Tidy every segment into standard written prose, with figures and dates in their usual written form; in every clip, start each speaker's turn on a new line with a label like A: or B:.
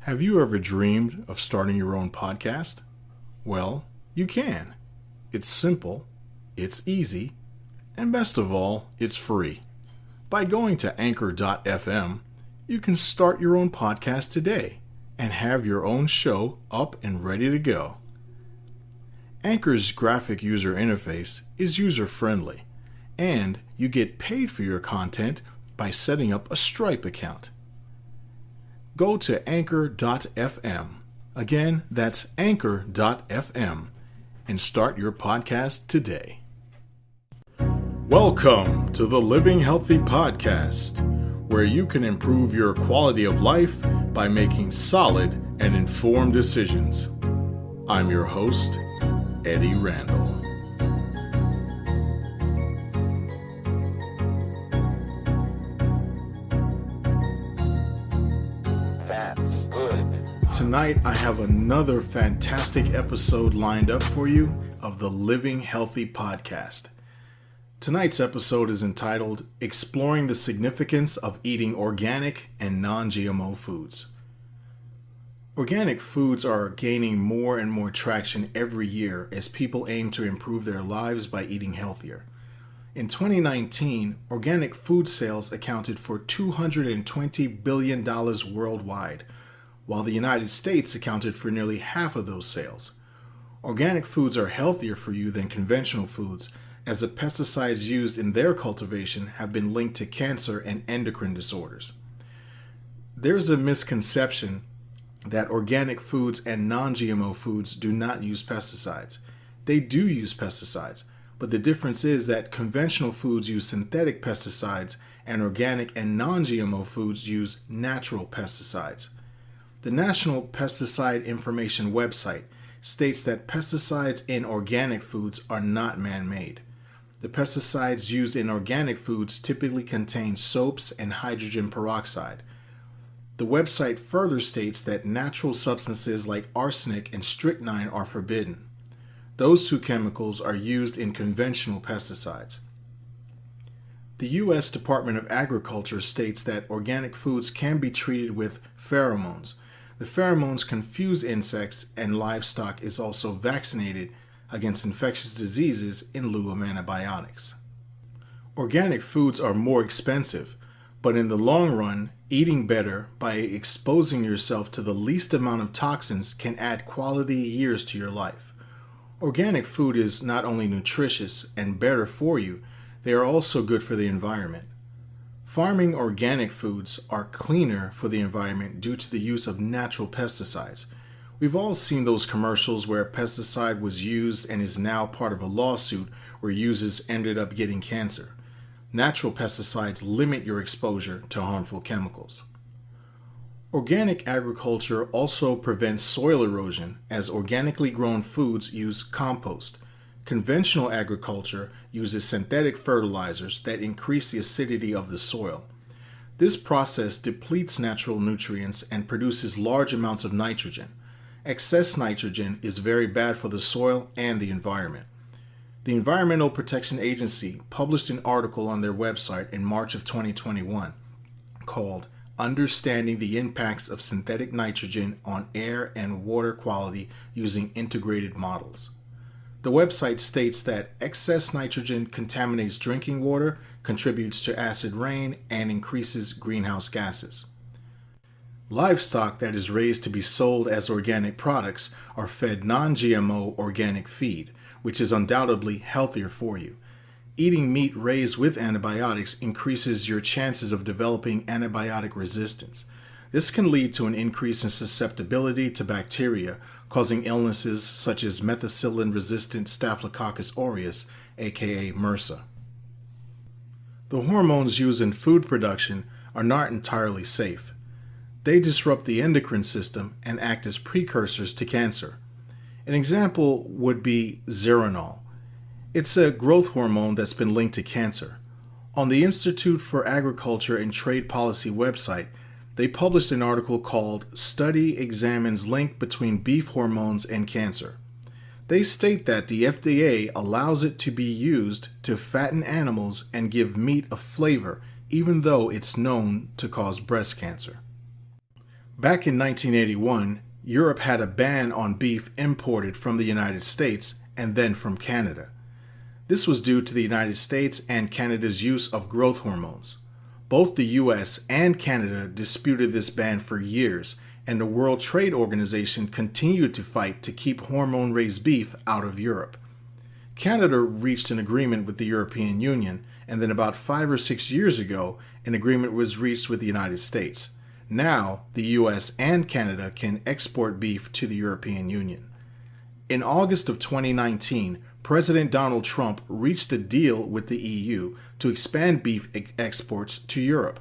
A: Have you ever dreamed of starting your own podcast? Well, you can. It's simple, it's easy, and best of all, it's free. By going to anchor.fm, you can start your own podcast today and have your own show up and ready to go. Anchor's graphic user interface is user-friendly, and you get paid for your content by setting up a Stripe account. Go to anchor.fm. Again, that's anchor.fm, and start your podcast today. Welcome to the Living Healthy Podcast, where you can improve your quality of life by making solid and informed decisions. I'm your host, Eddie Randall. Tonight, I have another fantastic episode lined up for you of the Living Healthy Podcast. Tonight's episode is entitled Exploring the Significance of Eating Organic and Non-GMO Foods. Organic foods are gaining more and more traction every year as people aim to improve their lives by eating healthier. In 2019, organic food sales accounted for $220 billion worldwide, while the United States accounted for nearly half of those sales. Organic foods are healthier for you than conventional foods, as the pesticides used in their cultivation have been linked to cancer and endocrine disorders. There is a misconception that organic foods and non-GMO foods do not use pesticides. They do use pesticides, but the difference is that conventional foods use synthetic pesticides and organic and non-GMO foods use natural pesticides. The National Pesticide Information website states that pesticides in organic foods are not man-made. The pesticides used in organic foods typically contain soaps and hydrogen peroxide. The website further states that natural substances like arsenic and strychnine are forbidden. Those two chemicals are used in conventional pesticides. The U.S. Department of Agriculture states that organic foods can be treated with pheromones. The pheromones confuse insects, and livestock is also vaccinated against infectious diseases in lieu of antibiotics. Organic foods are more expensive, but in the long run, eating better by exposing yourself to the least amount of toxins can add quality years to your life. Organic food is not only nutritious and better for you, they are also good for the environment. Farming organic foods are cleaner for the environment due to the use of natural pesticides. We've all seen those commercials where a pesticide was used and is now part of a lawsuit where users ended up getting cancer. Natural pesticides limit your exposure to harmful chemicals. Organic agriculture also prevents soil erosion as organically grown foods use compost. Conventional agriculture uses synthetic fertilizers that increase the acidity of the soil. This process depletes natural nutrients and produces large amounts of nitrogen. Excess nitrogen is very bad for the soil and the environment. The Environmental Protection Agency published an article on their website in March of 2021 called Understanding the Impacts of Synthetic Nitrogen on Air and Water Quality Using Integrated Models. The website states that excess nitrogen contaminates drinking water, contributes to acid rain, and increases greenhouse gases. Livestock that is raised to be sold as organic products are fed non-GMO organic feed, which is undoubtedly healthier for you. Eating meat raised with antibiotics increases your chances of developing antibiotic resistance. This can lead to an increase in susceptibility to bacteria, causing illnesses such as methicillin-resistant Staphylococcus aureus, aka MRSA. The hormones used in food production are not entirely safe. They disrupt the endocrine system and act as precursors to cancer. An example would be zeranol. It's a growth hormone that's been linked to cancer. On the Institute for Agriculture and Trade Policy website, they published an article called Study Examines Link Between Beef Hormones and Cancer. They state that the FDA allows it to be used to fatten animals and give meat a flavor, even though it's known to cause breast cancer. Back in 1981, Europe had a ban on beef imported from the United States and then from Canada. This was due to the United States and Canada's use of growth hormones. Both the US and Canada disputed this ban for years, and the World Trade Organization continued to fight to keep hormone-raised beef out of Europe. Canada reached an agreement with the European Union, and then about 5 or 6 years ago, an agreement was reached with the United States. Now, the US and Canada can export beef to the European Union. In August of 2019, President Donald Trump reached a deal with the EU to expand beef exports to Europe.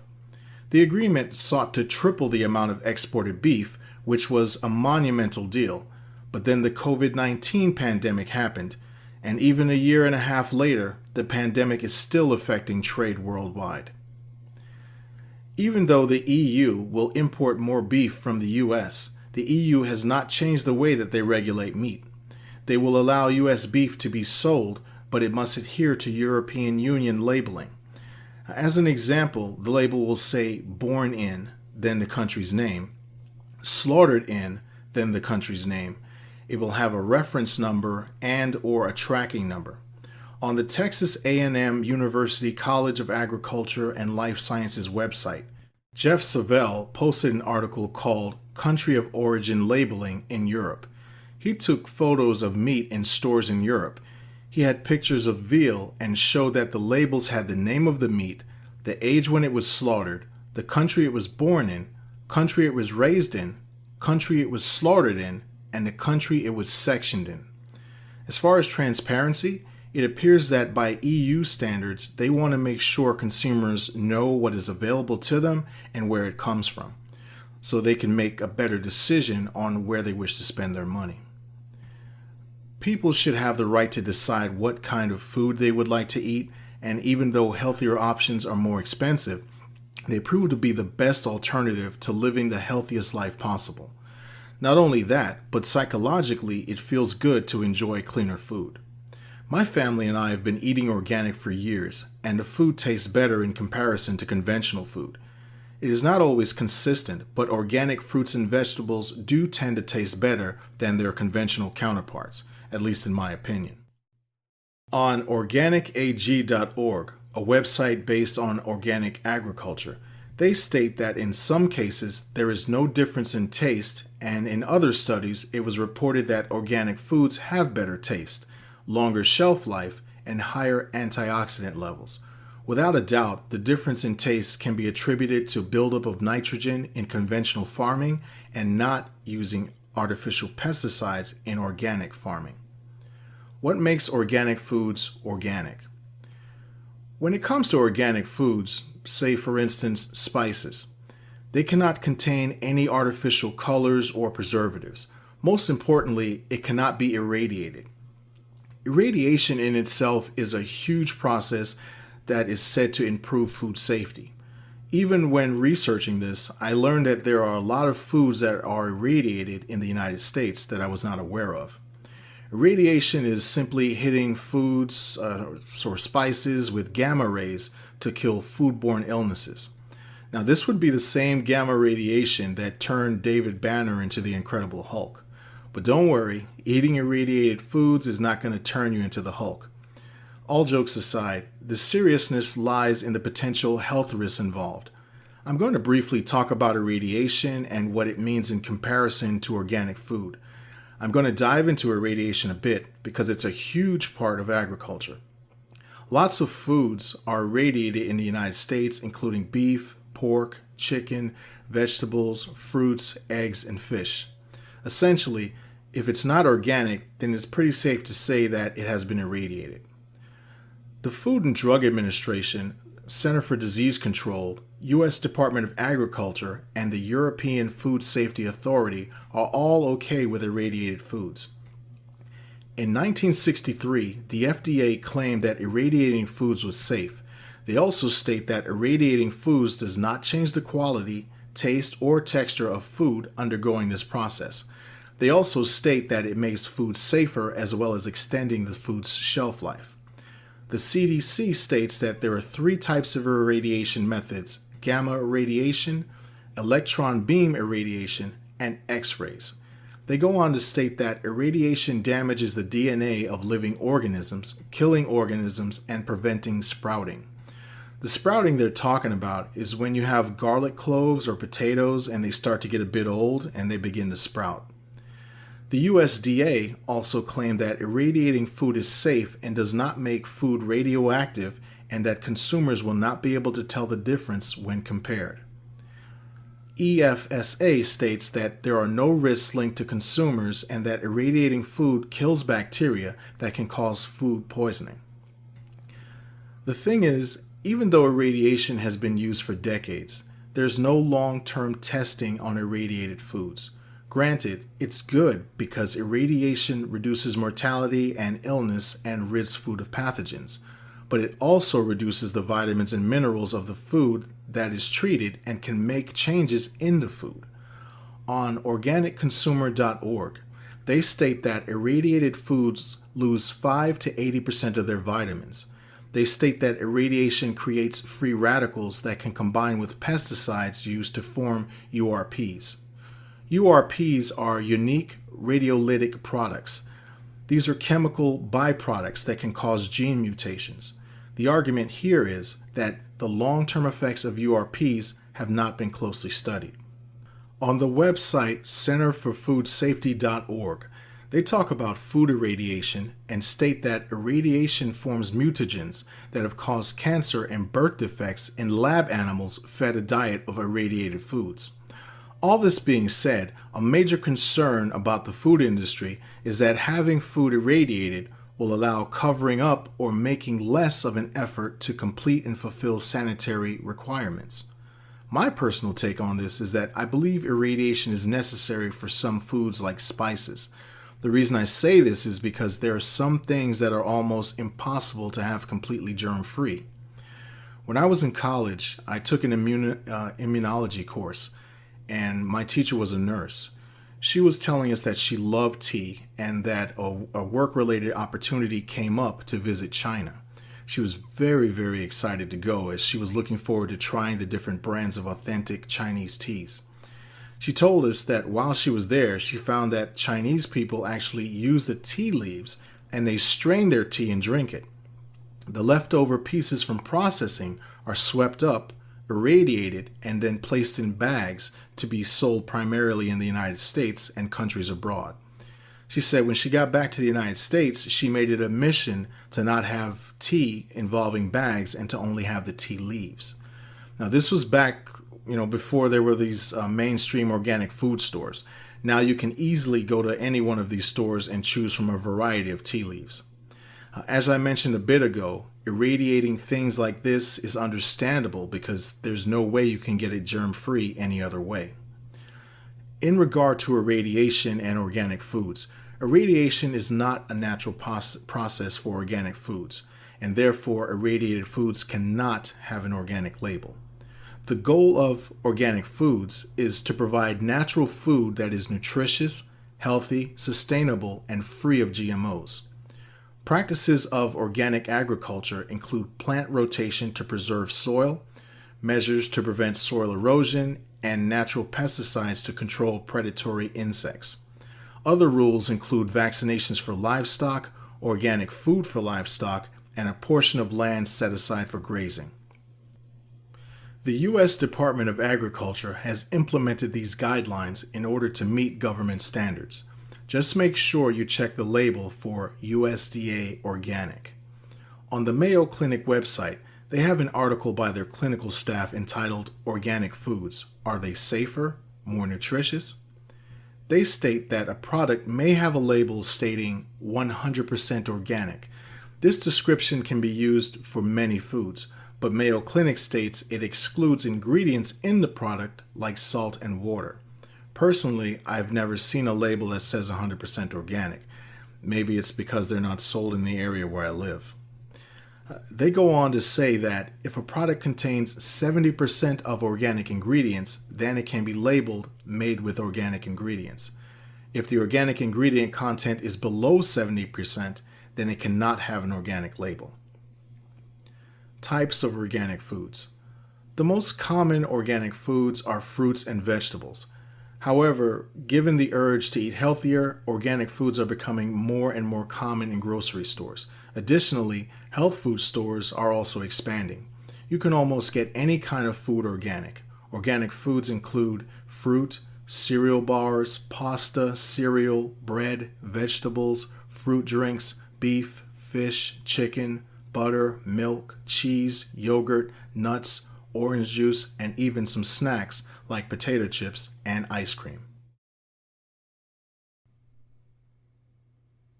A: The agreement sought to triple the amount of exported beef, which was a monumental deal. But then the COVID-19 pandemic happened, and even a year and a half later, the pandemic is still affecting trade worldwide. Even though the EU will import more beef from the US, the EU has not changed the way that they regulate meat. They will allow US beef to be sold, but it must adhere to European Union labeling. As an example, the label will say born in, then the country's name, slaughtered in, then the country's name. It will have a reference number and or a tracking number. On the Texas A&M University College of Agriculture and Life Sciences website, Jeff Savell posted an article called Country of Origin Labeling in Europe. He took photos of meat in stores in Europe. He had pictures of veal and showed that the labels had the name of the meat, the age when it was slaughtered, the country it was born in, country it was raised in, country it was slaughtered in, and the country it was sectioned in. As far as transparency, it appears that by EU standards, they want to make sure consumers know what is available to them and where it comes from, so they can make a better decision on where they wish to spend their money. People should have the right to decide what kind of food they would like to eat, and even though healthier options are more expensive, they prove to be the best alternative to living the healthiest life possible. Not only that, but psychologically, it feels good to enjoy cleaner food. My family and I have been eating organic for years, and the food tastes better in comparison to conventional food. It is not always consistent, but organic fruits and vegetables do tend to taste better than their conventional counterparts, at least in my opinion. On organicag.org, a website based on organic agriculture, they state that in some cases there is no difference in taste, and in other studies it was reported that organic foods have better taste, longer shelf life, and higher antioxidant levels. Without a doubt, the difference in taste can be attributed to buildup of nitrogen in conventional farming and not using artificial pesticides in organic farming. What makes organic foods organic? When it comes to organic foods, say for instance spices, they cannot contain any artificial colors or preservatives. Most importantly, it cannot be irradiated. Irradiation in itself is a huge process that is said to improve food safety. Even when researching this, I learned that there are a lot of foods that are irradiated in the United States that I was not aware of. Irradiation is simply hitting foods or spices with gamma rays to kill foodborne illnesses. Now, this would be the same gamma radiation that turned David Banner into the Incredible Hulk. But don't worry, eating irradiated foods is not going to turn you into the Hulk. All jokes aside, the seriousness lies in the potential health risks involved. I'm going to briefly talk about irradiation and what it means in comparison to organic food. I'm going to dive into irradiation a bit because it's a huge part of agriculture. Lots of foods are irradiated in the United States, including beef, pork, chicken, vegetables, fruits, eggs, and fish. Essentially, if it's not organic, then it's pretty safe to say that it has been irradiated. The Food and Drug Administration, Center for Disease Control, U.S. Department of Agriculture, and the European Food Safety Authority are all okay with irradiated foods. In 1963, the FDA claimed that irradiating foods was safe. They also state that irradiating foods does not change the quality, taste, or texture of food undergoing this process. They also state that it makes food safer as well as extending the food's shelf life. The CDC states that there are 3 types of irradiation methods: gamma irradiation, electron beam irradiation, and X-rays. They go on to state that irradiation damages the DNA of living organisms, killing organisms, and preventing sprouting. The sprouting they're talking about is when you have garlic cloves or potatoes and they start to get a bit old and they begin to sprout. The USDA also claimed that irradiating food is safe and does not make food radioactive, and that consumers will not be able to tell the difference when compared. EFSA states that there are no risks linked to consumers and that irradiating food kills bacteria that can cause food poisoning. The thing is, even though irradiation has been used for decades, there's no long-term testing on irradiated foods. Granted, it's good because irradiation reduces mortality and illness and rids food of pathogens, but it also reduces the vitamins and minerals of the food that is treated and can make changes in the food. On organicconsumer.org, they state that irradiated foods lose 5 to 80% of their vitamins. They state that irradiation creates free radicals that can combine with pesticides used to form URPs. URPs are unique radiolytic products. These are chemical byproducts that can cause gene mutations. The argument here is that the long-term effects of URPs have not been closely studied. On the website centerforfoodsafety.org, they talk about food irradiation and state that irradiation forms mutagens that have caused cancer and birth defects in lab animals fed a diet of irradiated foods. All this being said, a major concern about the food industry is that having food irradiated will allow covering up or making less of an effort to complete and fulfill sanitary requirements. My personal take on this is that I believe irradiation is necessary for some foods like spices. The reason I say this is because there are some things that are almost impossible to have completely germ-free. When I was in college, I took an immunology course, and my teacher was a nurse. She was telling us that she loved tea and that a work-related opportunity came up to visit China. She was very, very excited to go as she was looking forward to trying the different brands of authentic Chinese teas. She told us that while she was there, she found that Chinese people actually use the tea leaves and they strain their tea and drink it. The leftover pieces from processing are swept up, irradiated, and then placed in bags to be sold primarily in the United States and countries abroad. She said when she got back to the United States, she made it a mission to not have tea involving bags and to only have the tea leaves. Now, this was back before there were these mainstream organic food stores. Now you can easily go to any one of these stores and choose from a variety of tea leaves. As I mentioned a bit ago, irradiating things like this is understandable because there's no way you can get it germ-free any other way. In regard to irradiation and organic foods, irradiation is not a natural process for organic foods, and therefore irradiated foods cannot have an organic label. The goal of organic foods is to provide natural food that is nutritious, healthy, sustainable, and free of GMOs. Practices of organic agriculture include plant rotation to preserve soil, measures to prevent soil erosion, and natural pesticides to control predatory insects. Other rules include vaccinations for livestock, organic food for livestock, and a portion of land set aside for grazing. The U.S. Department of Agriculture has implemented these guidelines in order to meet government standards. Just make sure you check the label for USDA Organic. On the Mayo Clinic website, they have an article by their clinical staff entitled Organic Foods. Are they safer, more nutritious? They state that a product may have a label stating 100% organic. This description can be used for many foods, but Mayo Clinic states it excludes ingredients in the product like salt and water. Personally, I've never seen a label that says 100% organic. Maybe it's because they're not sold in the area where I live. They go on to say that if a product contains 70% of organic ingredients, then it can be labeled made with organic ingredients. If the organic ingredient content is below 70%, then it cannot have an organic label. Types of organic foods. The most common organic foods are fruits and vegetables. However, given the urge to eat healthier, organic foods are becoming more and more common in grocery stores. Additionally, health food stores are also expanding. You can almost get any kind of food organic. Organic foods include fruit, cereal bars, pasta, cereal, bread, vegetables, fruit drinks, beef, fish, chicken, butter, milk, cheese, yogurt, nuts, orange juice, and even some snacks like potato chips and ice cream.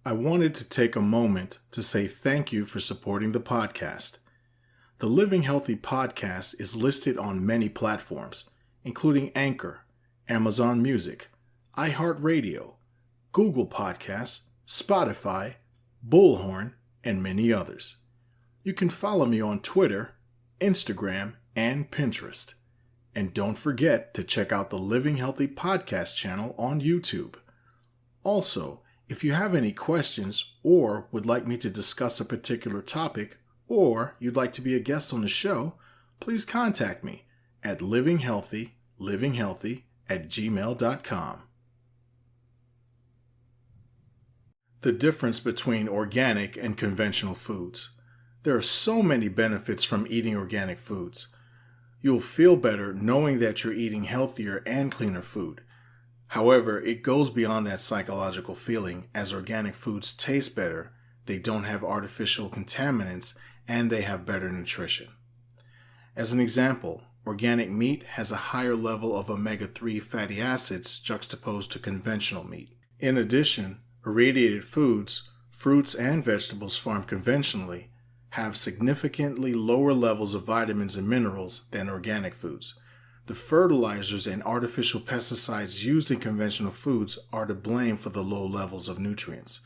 A: I wanted to take a moment to say thank you for supporting the podcast. The Living Healthy podcast is listed on many platforms, including Anchor, Amazon Music, iHeartRadio, Google Podcasts, Spotify, Bullhorn, and many others. You can follow me on Twitter, Instagram, and Pinterest. And don't forget to check out the Living Healthy podcast channel on YouTube. Also, if you have any questions or would like me to discuss a particular topic, or you'd like to be a guest on the show, please contact me at livinghealthy@gmail.com. The difference between organic and conventional foods. There are so many benefits from eating organic foods. You'll feel better knowing that you're eating healthier and cleaner food. However, it goes beyond that psychological feeling, as organic foods taste better, they don't have artificial contaminants, and they have better nutrition. As an example, organic meat has a higher level of omega-3 fatty acids juxtaposed to conventional meat. In addition, irradiated foods, fruits and vegetables farmed conventionally, have significantly lower levels of vitamins and minerals than organic foods. The fertilizers and artificial pesticides used in conventional foods are to blame for the low levels of nutrients.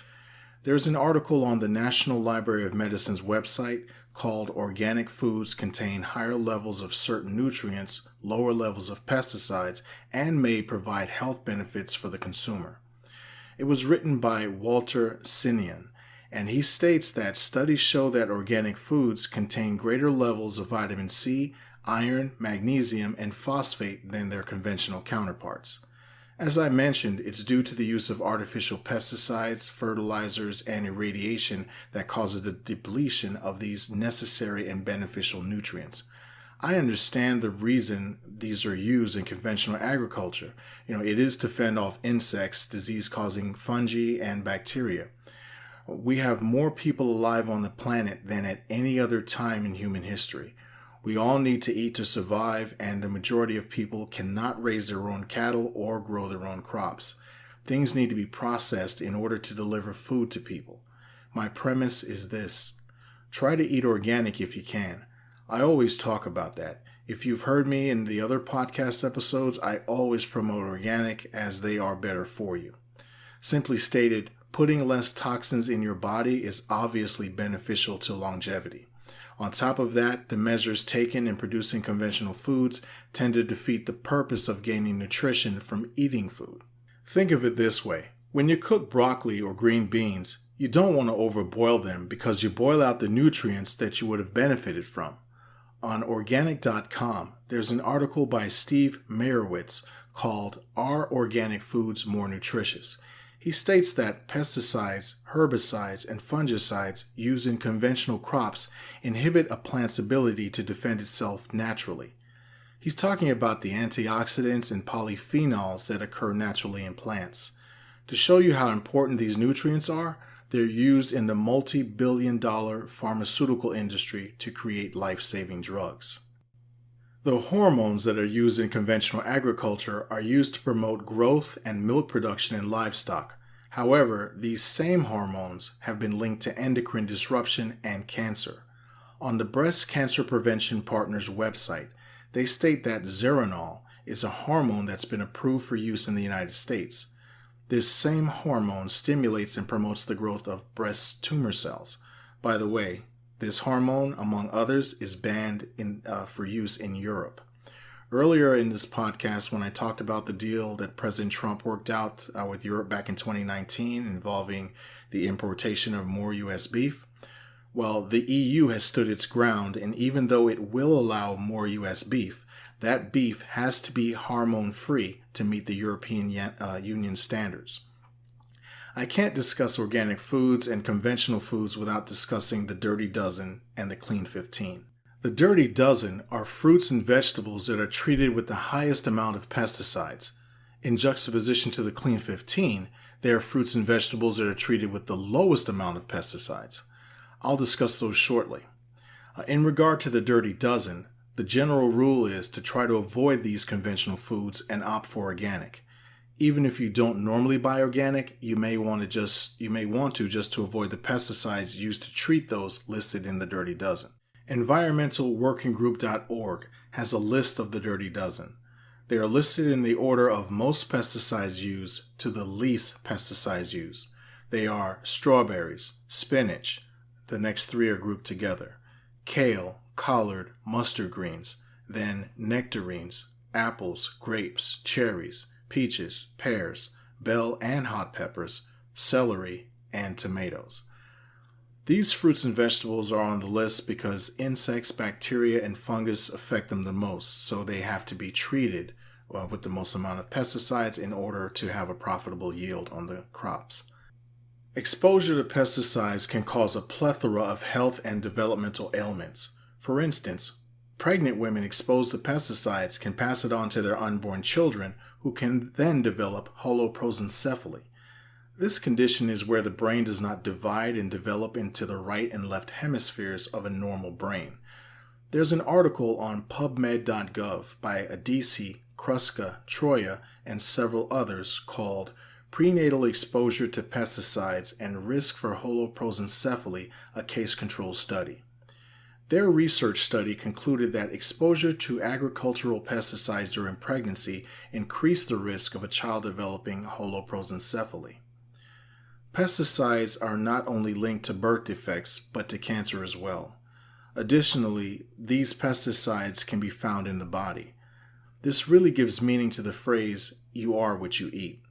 A: There's an article on the National Library of Medicine's website called "Organic Foods Contain Higher Levels of Certain Nutrients, Lower Levels of Pesticides, and May Provide Health Benefits for the Consumer." It was written by Walter Sinian, and he states that studies show that organic foods contain greater levels of vitamin C, iron, magnesium, and phosphate than their conventional counterparts. As I mentioned, it's due to the use of artificial pesticides, fertilizers, and irradiation that causes the depletion of these necessary and beneficial nutrients. I understand the reason these are used in conventional agriculture. It is to fend off insects, disease-causing fungi, and bacteria. We have more people alive on the planet than at any other time in human history. We all need to eat to survive, and the majority of people cannot raise their own cattle or grow their own crops. Things need to be processed in order to deliver food to people. My premise is this: try to eat organic if you can. I always talk about that. If you've heard me in the other podcast episodes, I always promote organic as they are better for you. Simply stated, putting less toxins in your body is obviously beneficial to longevity. On top of that, the measures taken in producing conventional foods tend to defeat the purpose of gaining nutrition from eating food. Think of it this way: when you cook broccoli or green beans, you don't want to overboil them because you boil out the nutrients that you would have benefited from. On organic.com, there's an article by Steve Meyerowitz called "Are Organic Foods More Nutritious?" He states that pesticides, herbicides, and fungicides used in conventional crops inhibit a plant's ability to defend itself naturally. He's talking about the antioxidants and polyphenols that occur naturally in plants. To show you how important these nutrients are, they're used in the multi-billion-dollar pharmaceutical industry to create life-saving drugs. The hormones that are used in conventional agriculture are used to promote growth and milk production in livestock. However, these same hormones have been linked to endocrine disruption and cancer. On the Breast Cancer Prevention Partners website, they state that Zeranol is a hormone that's been approved for use in the United States. This same hormone stimulates and promotes the growth of breast tumor cells. By the way, this hormone, among others, is banned for use in Europe. Earlier in this podcast, when I talked about the deal that President Trump worked out with Europe back in 2019 involving the importation of more U.S. beef, Well, the EU has stood its ground, and even though it will allow more U.S. beef, that beef has to be hormone-free to meet the European Union standards. I can't discuss organic foods and conventional foods without discussing the Dirty Dozen and the Clean 15. The Dirty Dozen are fruits and vegetables that are treated with the highest amount of pesticides. In juxtaposition to the Clean 15, they are fruits and vegetables that are treated with the lowest amount of pesticides. I'll discuss those shortly. In regard to the Dirty Dozen, the general rule is to try to avoid these conventional foods and opt for organic. Even if you don't normally buy organic, you may want to just to avoid the pesticides used to treat those listed in the Dirty Dozen. EnvironmentalWorkingGroup.org has a list of the Dirty Dozen. They are listed in the order of most pesticides used to the least pesticides used. They are strawberries, spinach, the next three are grouped together, kale, collard, mustard greens, then nectarines, apples, grapes, cherries, peaches, pears, bell and hot peppers, celery, and tomatoes. These fruits and vegetables are on the list because insects, bacteria, and fungus affect them the most, so they have to be treated with the most amount of pesticides in order to have a profitable yield on the crops. Exposure to pesticides can cause a plethora of health and developmental ailments. For instance, pregnant women exposed to pesticides can pass it on to their unborn children, who can then develop holoprosencephaly. This condition is where the brain does not divide and develop into the right and left hemispheres of a normal brain. There's an article on PubMed.gov by Adisi, Kruska, Troya, and several others called Prenatal Exposure to Pesticides and Risk for Holoprosencephaly, a Case Control Study. Their research study concluded that exposure to agricultural pesticides during pregnancy increased the risk of a child developing holoprosencephaly. Pesticides are not only linked to birth defects, but to cancer as well. Additionally, these pesticides can be found in the body. This really gives meaning to the phrase, "you are what you eat."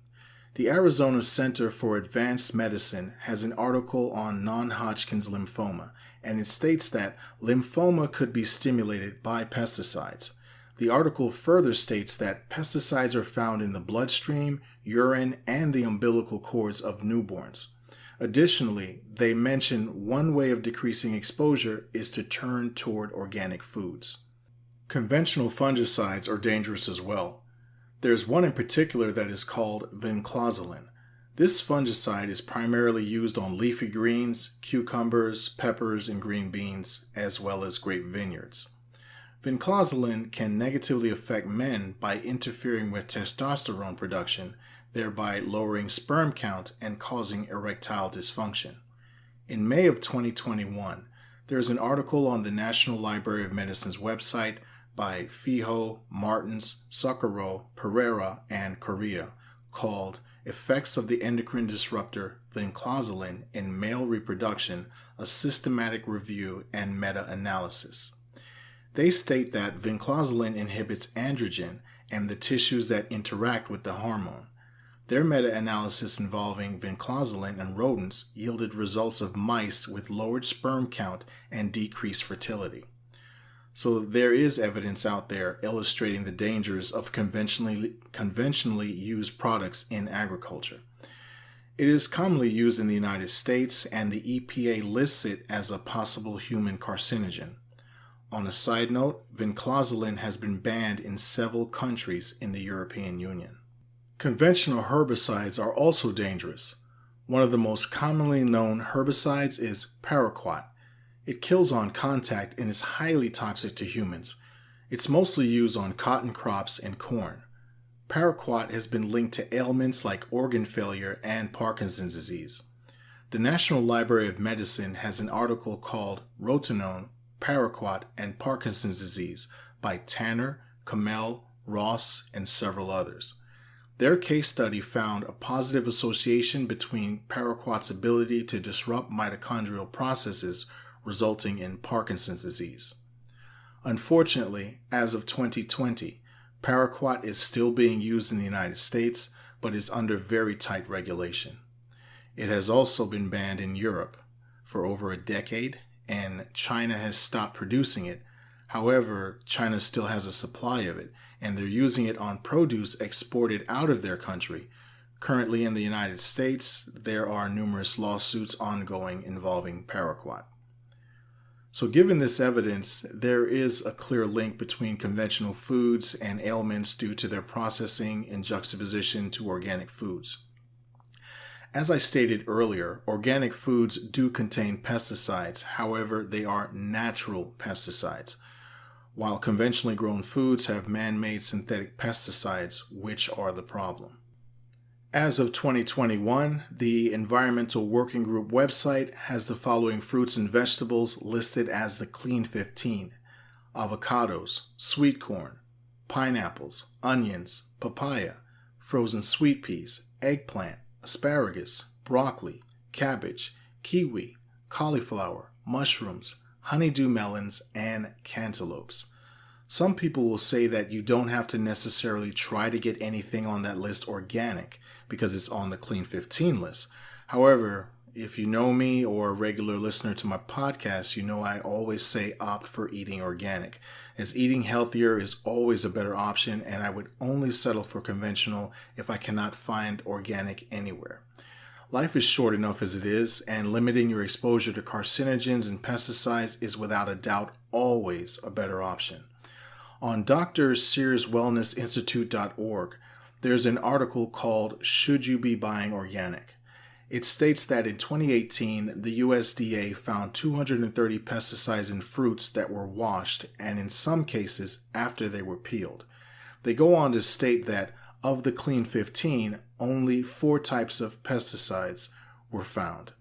A: The Arizona Center for Advanced Medicine has an article on non-Hodgkin's lymphoma, and it states that lymphoma could be stimulated by pesticides. The article further states that pesticides are found in the bloodstream, urine, and the umbilical cords of newborns. Additionally, they mention one way of decreasing exposure is to turn toward organic foods. Conventional fungicides are dangerous as well. There's one in particular that is called vinclozolin. This fungicide is primarily used on leafy greens, cucumbers, peppers, and green beans, as well as grape vineyards. Vinclozolin can negatively affect men by interfering with testosterone production, thereby lowering sperm count and causing erectile dysfunction. In May of 2021, there's an article on the National Library of Medicine's website by Fijo, Martins, Socorro, Pereira, and Correa called Effects of the Endocrine Disruptor Vinclozolin in Male Reproduction, a Systematic Review and Meta-Analysis. They state that vinclozolin inhibits androgen and the tissues that interact with the hormone. Their meta-analysis involving vinclozolin in rodents yielded results of mice with lowered sperm count and decreased fertility. So there is evidence out there illustrating the dangers of conventionally used products in agriculture. It is commonly used in the United States, and the EPA lists it as a possible human carcinogen. On a side note, vinclozolin has been banned in several countries in the European Union. Conventional herbicides are also dangerous. One of the most commonly known herbicides is paraquat. It kills on contact and is highly toxic to humans. It's mostly used on cotton crops and corn. Paraquat has been linked to ailments like organ failure and Parkinson's disease. The National Library of Medicine has an article called Rotenone, Paraquat, and Parkinson's Disease by Tanner, Kamel, Ross, and several others. Their case study found a positive association between paraquat's ability to disrupt mitochondrial processes resulting in Parkinson's disease. Unfortunately, as of 2020, paraquat is still being used in the United States, but is under very tight regulation. It has also been banned in Europe for over a decade and China has stopped producing it. However, China still has a supply of it, and they're using it on produce exported out of their country. Currently in the United States, there are numerous lawsuits ongoing involving paraquat. So given this evidence, there is a clear link between conventional foods and ailments due to their processing in juxtaposition to organic foods. As I stated earlier, organic foods do contain pesticides. However, they are natural pesticides, while conventionally grown foods have man-made synthetic pesticides, which are the problem. As of 2021, the Environmental Working Group website has the following fruits and vegetables listed as the Clean 15: avocados, sweet corn, pineapples, onions, papaya, frozen sweet peas, eggplant, asparagus, broccoli, cabbage, kiwi, cauliflower, mushrooms, honeydew melons, and cantaloupes. Some people will say that you don't have to necessarily try to get anything on that list organic because it's on the Clean 15 list. However, if you know me or a regular listener to my podcast, you know I always say opt for eating organic, as eating healthier is always a better option, and I would only settle for conventional if I cannot find organic anywhere. Life is short enough as it is, and limiting your exposure to carcinogens and pesticides is without a doubt always a better option. On drsearswellnessinstitute.org, there's an article called "Should You Be Buying Organic?" It states that in 2018, the USDA found 230 pesticides in fruits that were washed, and in some cases, after they were peeled. They go on to state that of the Clean 15, only 4 types of pesticides were found.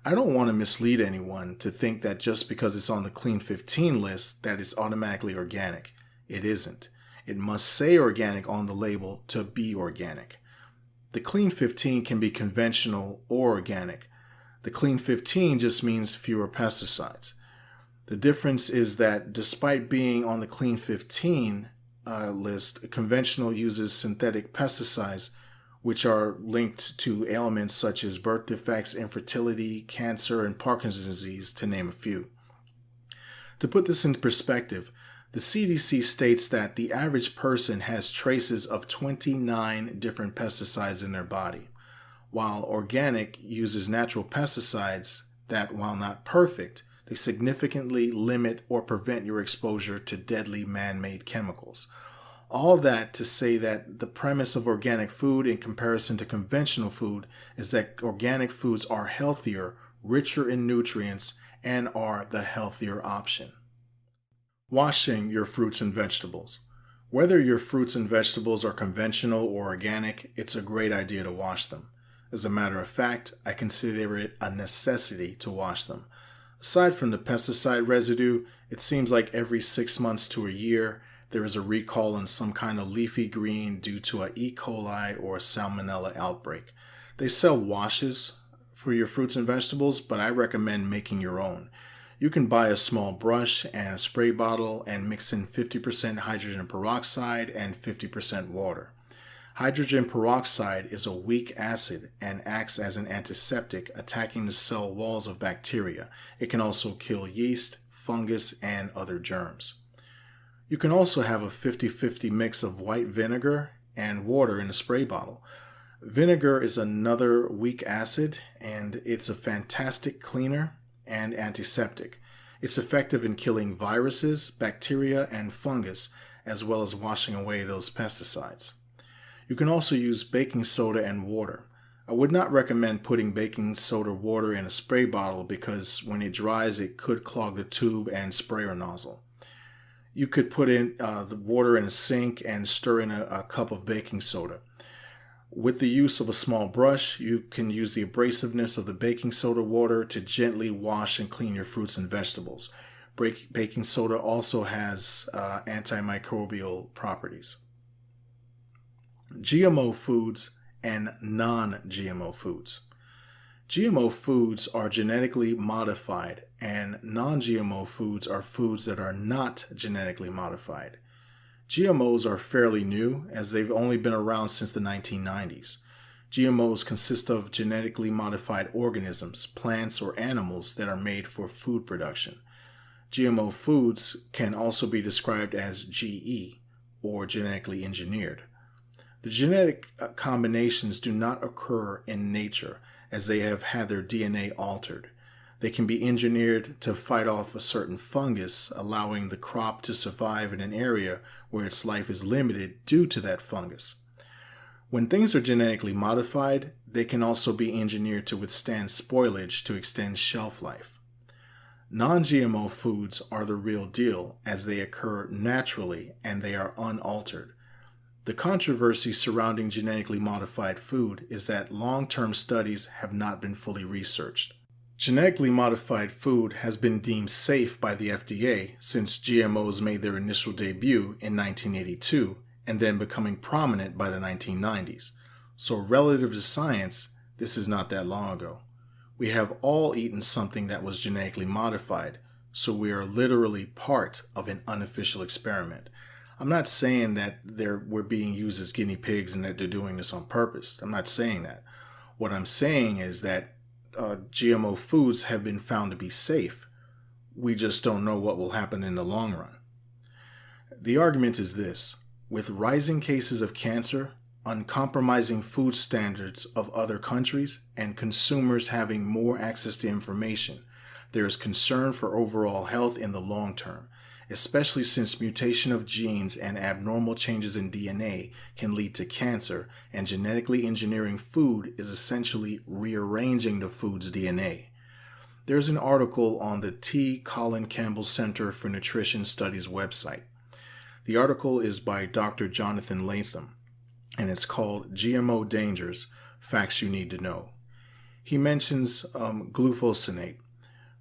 A: I don't want to mislead anyone to think that just because it's on the Clean 15 list that it's automatically organic. It isn't. It must say organic on the label to be organic. The Clean 15 can be conventional or organic. The Clean 15 just means fewer pesticides. The difference is that despite being on the Clean 15 list, conventional uses synthetic pesticides, which are linked to ailments such as birth defects, infertility, cancer, and Parkinson's disease, to name a few. To put this into perspective, the CDC states that the average person has traces of 29 different pesticides in their body, while organic uses natural pesticides that, while not perfect, they significantly limit or prevent your exposure to deadly man-made chemicals. All that to say that the premise of organic food in comparison to conventional food is that organic foods are healthier, richer in nutrients, and are the healthier option. Washing your fruits and vegetables. Whether your fruits and vegetables are conventional or organic, it's a great idea to wash them. As a matter of fact, I consider it a necessity to wash them. Aside from the pesticide residue, it seems like every 6 months to a year, there is a recall on some kind of leafy green due to a E. coli or a salmonella outbreak. They sell washes for your fruits and vegetables, but I recommend making your own. You can buy a small brush and a spray bottle and mix in 50% hydrogen peroxide and 50% water. Hydrogen peroxide is a weak acid and acts as an antiseptic, attacking the cell walls of bacteria. It can also kill yeast, fungus, and other germs. You can also have a 50-50 mix of white vinegar and water in a spray bottle. Vinegar is another weak acid, and it's a fantastic cleaner and antiseptic. It's effective in killing viruses, bacteria, and fungus, as well as washing away those pesticides. You can also use baking soda and water. I would not recommend putting baking soda water in a spray bottle because when it dries, it could clog the tube and sprayer nozzle. You could put in the water in a sink and stir in a cup of baking soda. With the use of a small brush, you can use the abrasiveness of the baking soda water to gently wash and clean your fruits and vegetables. Baking soda also has antimicrobial properties. GMO foods and non-GMO foods. GMO foods are genetically modified, and non-GMO foods are foods that are not genetically modified. GMOs are fairly new, as they've only been around since the 1990s. GMOs consist of genetically modified organisms, plants, or animals that are made for food production. GMO foods can also be described as GE, or genetically engineered. The genetic combinations do not occur in nature, as they have had their DNA altered. They can be engineered to fight off a certain fungus, allowing the crop to survive in an area where its life is limited due to that fungus. When things are genetically modified, they can also be engineered to withstand spoilage to extend shelf life. Non-GMO foods are the real deal, as they occur naturally and they are unaltered. The controversy surrounding genetically modified food is that long-term studies have not been fully researched. Genetically modified food has been deemed safe by the FDA since GMOs made their initial debut in 1982 and then becoming prominent by the 1990s. So relative to science, this is not that long ago. We have all eaten something that was genetically modified, so we are literally part of an unofficial experiment. I'm not saying that we're being used as guinea pigs and that they're doing this on purpose. I'm not saying that. What I'm saying is that GMO foods have been found to be safe. We just don't know what will happen in the long run. The argument is this: with rising cases of cancer, uncompromising food standards of other countries, and consumers having more access to information, there is concern for overall health in the long term, especially since mutation of genes and abnormal changes in DNA can lead to cancer, and genetically engineering food is essentially rearranging the food's DNA. There's an article on the T. Colin Campbell Center for Nutrition Studies website. The article is by Dr. Jonathan Latham, and it's called GMO Dangers, Facts You Need to Know. He mentions glufosinate,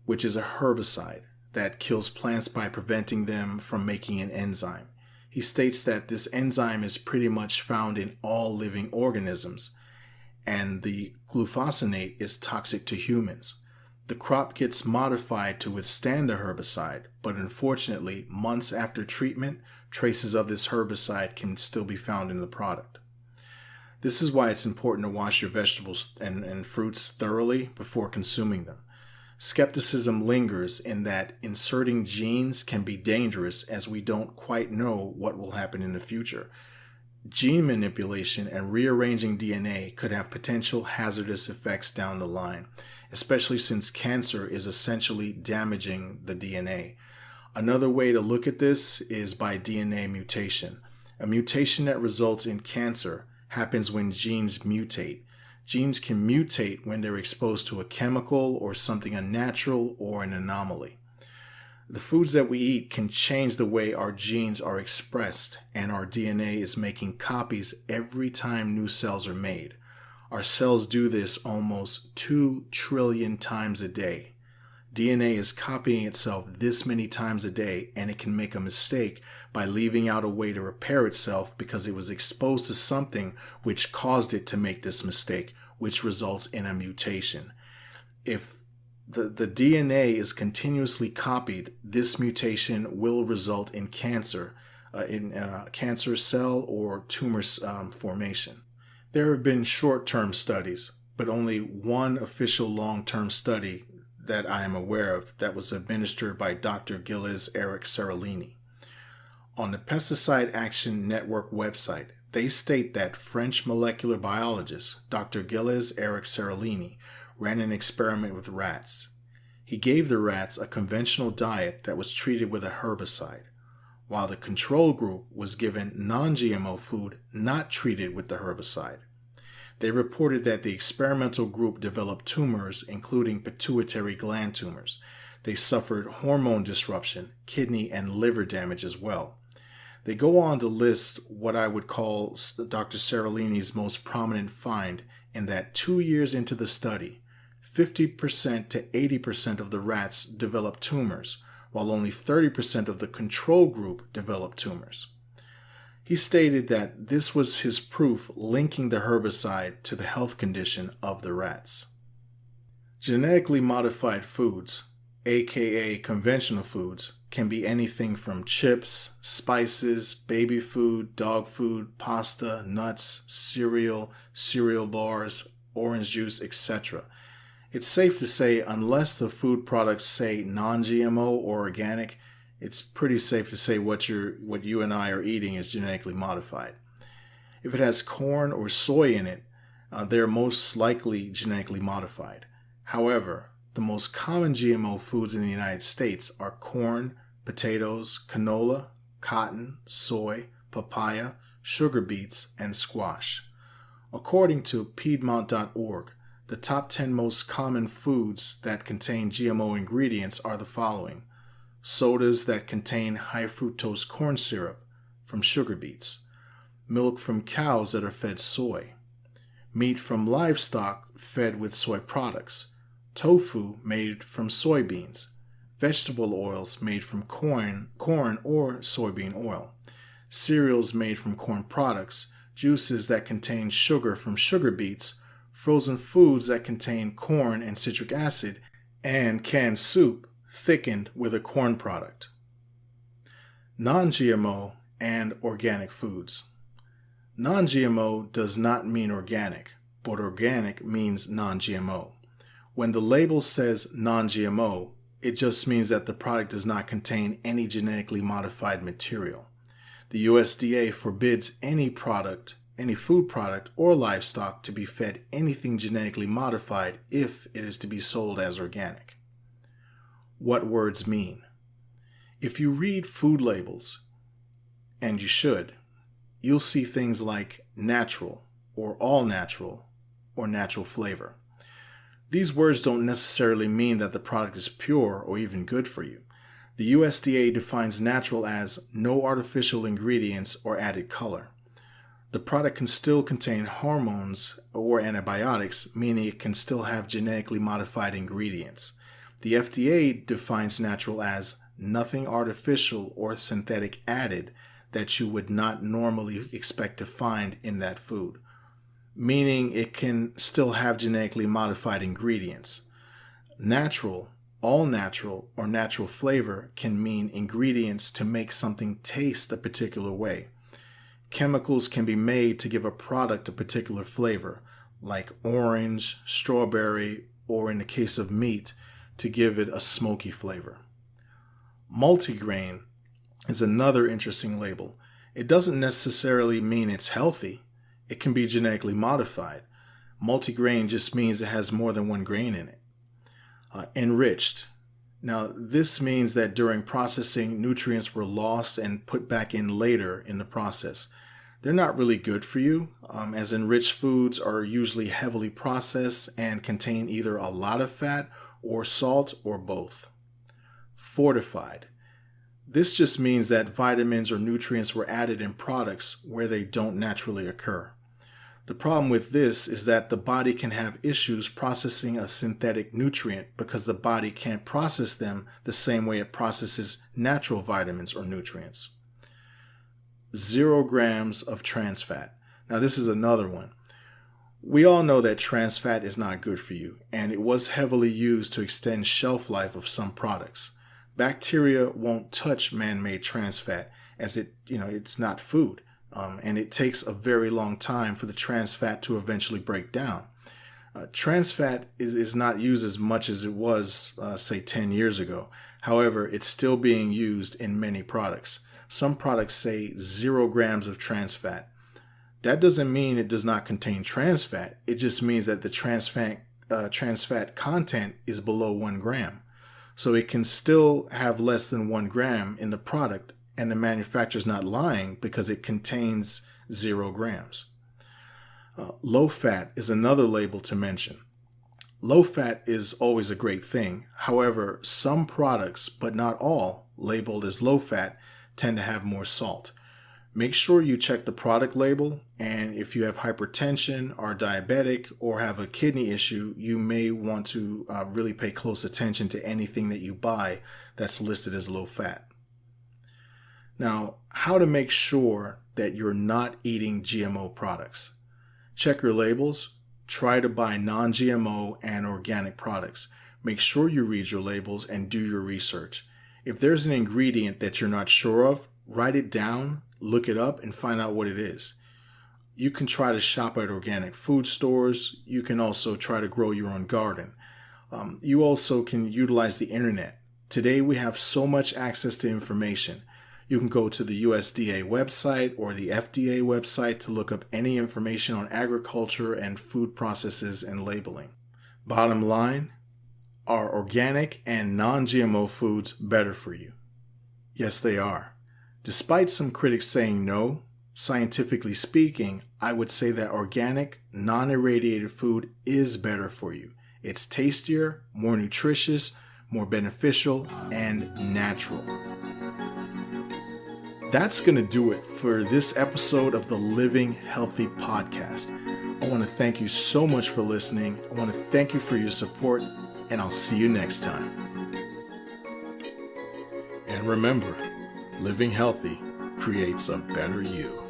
A: which is a herbicide that kills plants by preventing them from making an enzyme. He states that this enzyme is pretty much found in all living organisms, and the glufosinate is toxic to humans. The crop gets modified to withstand the herbicide, but unfortunately, months after treatment, traces of this herbicide can still be found in the product. This is why it's important to wash your vegetables and fruits thoroughly before consuming them. Skepticism lingers in that inserting genes can be dangerous, as we don't quite know what will happen in the future. Gene manipulation and rearranging DNA could have potential hazardous effects down the line, especially since cancer is essentially damaging the DNA. Another way to look at this is by DNA mutation. A mutation that results in cancer happens when genes mutate. Genes can mutate when they're exposed to a chemical or something unnatural or an anomaly. The foods that we eat can change the way our genes are expressed, and our DNA is making copies every time new cells are made. Our cells do this almost 2 trillion times a day. DNA is copying itself this many times a day, and it can make a mistake by leaving out a way to repair itself because it was exposed to something which caused it to make this mistake, which results in a mutation. If the DNA is continuously copied, this mutation will result in cancer, in a cancer cell or tumor formation. There have been short-term studies, but only one official long-term study that I am aware of that was administered by Dr. Gilles Eric Seralini. On the Pesticide Action Network website, they state that French molecular biologist Dr. Gilles Eric Seralini ran an experiment with rats. He gave the rats a conventional diet that was treated with a herbicide, while the control group was given non-GMO food not treated with the herbicide. They reported that the experimental group developed tumors, including pituitary gland tumors. They suffered hormone disruption, kidney and liver damage as well. They go on to list what I would call Dr. Seralini's most prominent find, in that 2 years into the study, 50% to 80% of the rats developed tumors, while only 30% of the control group developed tumors. He stated that this was his proof linking the herbicide to the health condition of the rats. Genetically modified foods, aka conventional foods, can be anything from chips, spices, baby food, dog food, pasta, nuts, cereal bars, orange juice, etc. It's safe to say, unless the food products say non-GMO or organic, it's pretty safe to say what you and I are eating is genetically modified. If it has corn or soy in it, they're most likely genetically modified. However, the most common GMO foods in the United States are corn, potatoes, canola, cotton, soy, papaya, sugar beets, and squash. According to Piedmont.org, the top 10 most common foods that contain GMO ingredients are the following: sodas that contain high fructose corn syrup from sugar beets, milk from cows that are fed soy, meat from livestock fed with soy products, tofu made from soybeans, vegetable oils made from corn or soybean oil, cereals made from corn products, juices that contain sugar from sugar beets, frozen foods that contain corn and citric acid, and canned soup thickened with a corn product. Non-GMO and organic foods. Non-GMO does not mean organic, but organic means non-GMO. When the label says non-GMO, it just means that the product does not contain any genetically modified material. The USDA forbids any food product or livestock to be fed anything genetically modified if it is to be sold as organic. What words mean? If you read food labels, and you should, you'll see things like natural or all natural or natural flavor. These words don't necessarily mean that the product is pure or even good for you. The USDA defines natural as no artificial ingredients or added color. The product can still contain hormones or antibiotics, meaning it can still have genetically modified ingredients. The FDA defines natural as nothing artificial or synthetic added that you would not normally expect to find in that food, meaning it can still have genetically modified ingredients. Natural, all natural, or natural flavor can mean ingredients to make something taste a particular way. Chemicals can be made to give a product a particular flavor, like orange, strawberry, or in the case of meat, to give it a smoky flavor. Multigrain is another interesting label. It doesn't necessarily mean it's healthy. It can be genetically modified. Multigrain just means it has more than one grain in it. Enriched. Now, this means that during processing, nutrients were lost and put back in later in the process. They're not really good for you, as enriched foods are usually heavily processed and contain either a lot of fat or salt or both. Fortified. This just means that vitamins or nutrients were added in products where they don't naturally occur. The problem with this is that the body can have issues processing a synthetic nutrient because the body can't process them the same way it processes natural vitamins or nutrients. 0 grams of trans fat. Now this is another one. We all know that trans fat is not good for you, and it was heavily used to extend shelf life of some products. Bacteria won't touch man-made trans fat as it's not food. And it takes a very long time for the trans fat to eventually break down. Trans fat is not used as much as it was, say, 10 years ago. However, it's still being used in many products. Some products say 0 grams of trans fat. That doesn't mean it does not contain trans fat. It just means that the trans fat content is below 1 gram. So it can still have less than 1 gram in the product, and the manufacturer's not lying because it contains 0 grams. Low fat is another label to mention. Low fat is always a great thing. However, some products, but not all, labeled as low fat tend to have more salt. Make sure you check the product label, and if you have hypertension, are diabetic, or have a kidney issue, you may want to really pay close attention to anything that you buy that's listed as low fat. Now, how to make sure that you're not eating GMO products. Check your labels. Try to buy non-GMO and organic products. Make sure you read your labels and do your research. If there's an ingredient that you're not sure of, write it down, look it up, and find out what it is. You can try to shop at organic food stores. You can also try to grow your own garden. You also can utilize the internet. Today we have so much access to information. You can go to the USDA website or the FDA website to look up any information on agriculture and food processes and labeling. Bottom line, are organic and non-GMO foods better for you? Yes, they are. Despite some critics saying no, scientifically speaking, I would say that organic, non-irradiated food is better for you. It's tastier, more nutritious, more beneficial, and natural. That's going to do it for this episode of the Living Healthy Podcast. I want to thank you so much for listening. I want to thank you for your support, and I'll see you next time. And remember, living healthy creates a better you.